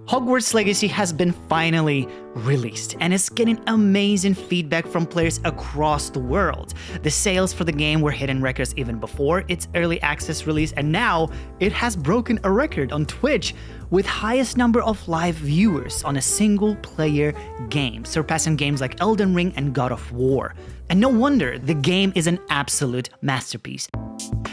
Hogwarts Legacy has been finally released and is getting amazing feedback from players across the world. The sales for the game were hitting records even before its early access release, and now it has broken a record on Twitch with highest number of live viewers on a single player game, surpassing games like Elden Ring and God of War. And no wonder, the game is an absolute masterpiece.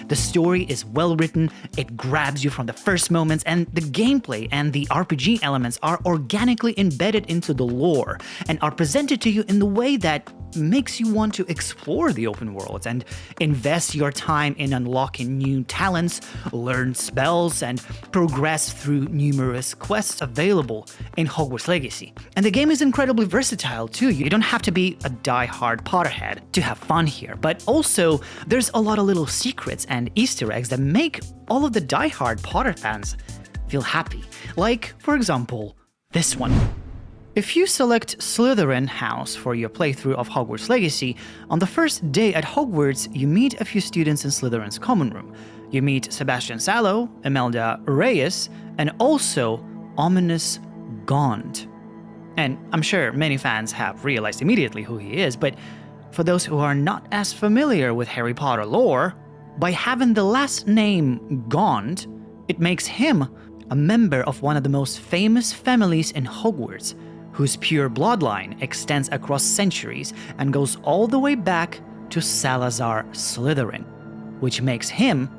The story is well written, it grabs you from the first moments, and the gameplay and the RPG elements are organically embedded into the lore and are presented to you in the way that makes you want to explore the open world and invest your time in unlocking new talents, learn spells, and progress through numerous quests available in Hogwarts Legacy. And the game is incredibly versatile too. You don't have to be a die-hard Potterhead to have fun here, but also there's a lot of little secrets and Easter eggs that make all of the die-hard Potter fans feel happy. Like, for example, this one. If you select Slytherin House for your playthrough of Hogwarts Legacy, on the first day at Hogwarts, you meet a few students in Slytherin's common room. You meet Sebastian Sallow, Imelda Reyes, and also ominous Gaunt. And I'm sure many fans have realized immediately who he is, but for those who are not as familiar with Harry Potter lore, by having the last name Gaunt, it makes him a member of one of the most famous families in Hogwarts, whose pure bloodline extends across centuries and goes all the way back to Salazar Slytherin, which makes him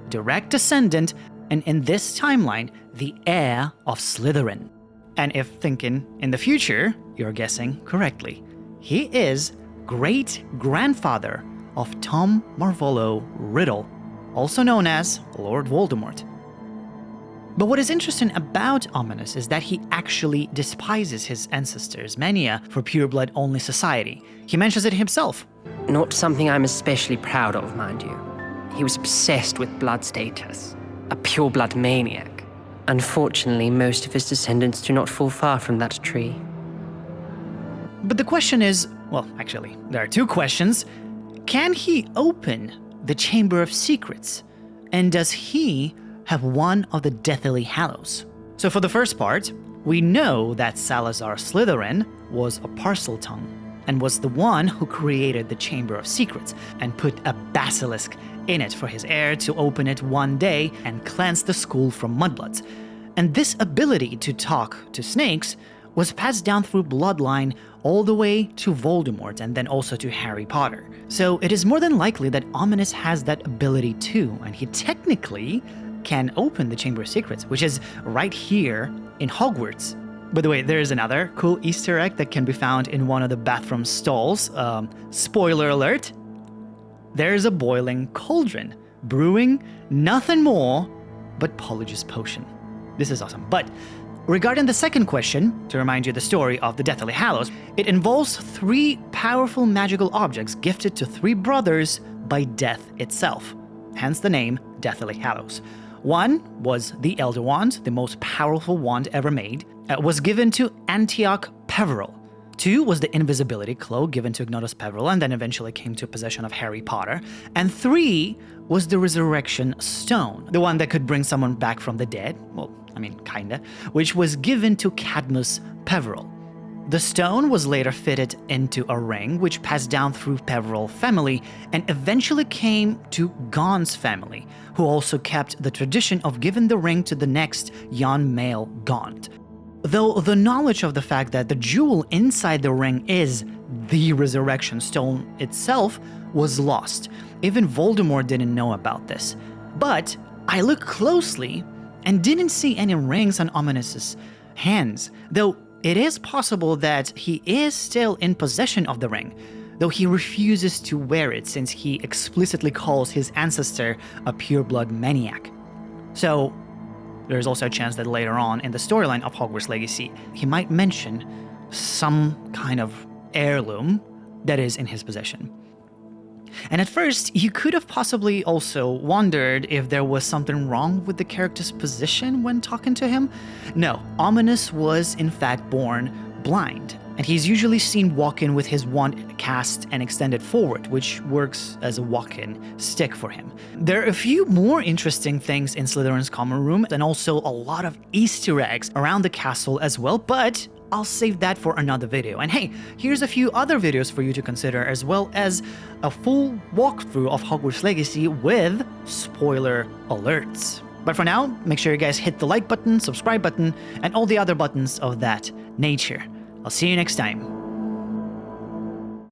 direct descendant and in this timeline, the heir of Slytherin. And if thinking in the future, you're guessing correctly. He is great-grandfather of Tom Marvolo Riddle, also known as Lord Voldemort. But what is interesting about Ominous is that he actually despises his ancestors' mania for pureblood-only society. He mentions it himself. Not something I'm especially proud of, mind you. He was obsessed with blood status, a pureblood maniac. Unfortunately, most of his descendants do not fall far from that tree. But the question is, well, actually, there are two questions. Can he open the Chamber of Secrets? And does he have one of the Deathly Hallows? So for the first part, we know that Salazar Slytherin was a Parseltongue and was the one who created the Chamber of Secrets and put a basilisk in it for his heir to open it one day and cleanse the school from mudbloods. And this ability to talk to snakes was passed down through bloodline all the way to Voldemort and then also to Harry Potter. So it is more than likely that Ominous has that ability too, and he technically can open the Chamber of Secrets, which is right here in Hogwarts. By the way, there is another cool Easter egg that can be found in one of the bathroom stalls. Spoiler alert, there's a boiling cauldron, brewing nothing more but Polyjuice Potion. This is awesome. But regarding the second question, to remind you the story of the Deathly Hallows, it involves 3 powerful magical objects gifted to 3 brothers by death itself, hence the name Deathly Hallows. One was the Elder Wand, the most powerful wand ever made. Was given to Antioch Peverell. 2 was the Invisibility Cloak given to Ignotus Peverell and then eventually came to possession of Harry Potter. And 3 was the Resurrection Stone, the one that could bring someone back from the dead. Well, I mean, kinda. Which was given to Cadmus Peverell. The stone was later fitted into a ring, which passed down through Peverell family and eventually came to Gaunt's family, who also kept the tradition of giving the ring to the next young male Gaunt. Though the knowledge of the fact that the jewel inside the ring is the Resurrection Stone itself was lost. Even Voldemort didn't know about this. But I looked closely and didn't see any rings on Ominous's hands, though it is possible that he is still in possession of the ring, though he refuses to wear it since he explicitly calls his ancestor a pureblood maniac. So there's also a chance that later on in the storyline of Hogwarts Legacy, he might mention some kind of heirloom that is in his possession. And at first, you could have possibly also wondered if there was something wrong with the character's position when talking to him. No, Ominous was in fact born blind, and he's usually seen walking with his wand cast and extended forward, which works as a walk-in stick for him. There are a few more interesting things in Slytherin's common room, and also a lot of Easter eggs around the castle as well, but I'll save that for another video. And hey, here's a few other videos for you to consider, as well as a full walkthrough of Hogwarts Legacy with spoiler alerts. But for now, make sure you guys hit the like button, subscribe button, and all the other buttons of that nature. I'll see you next time.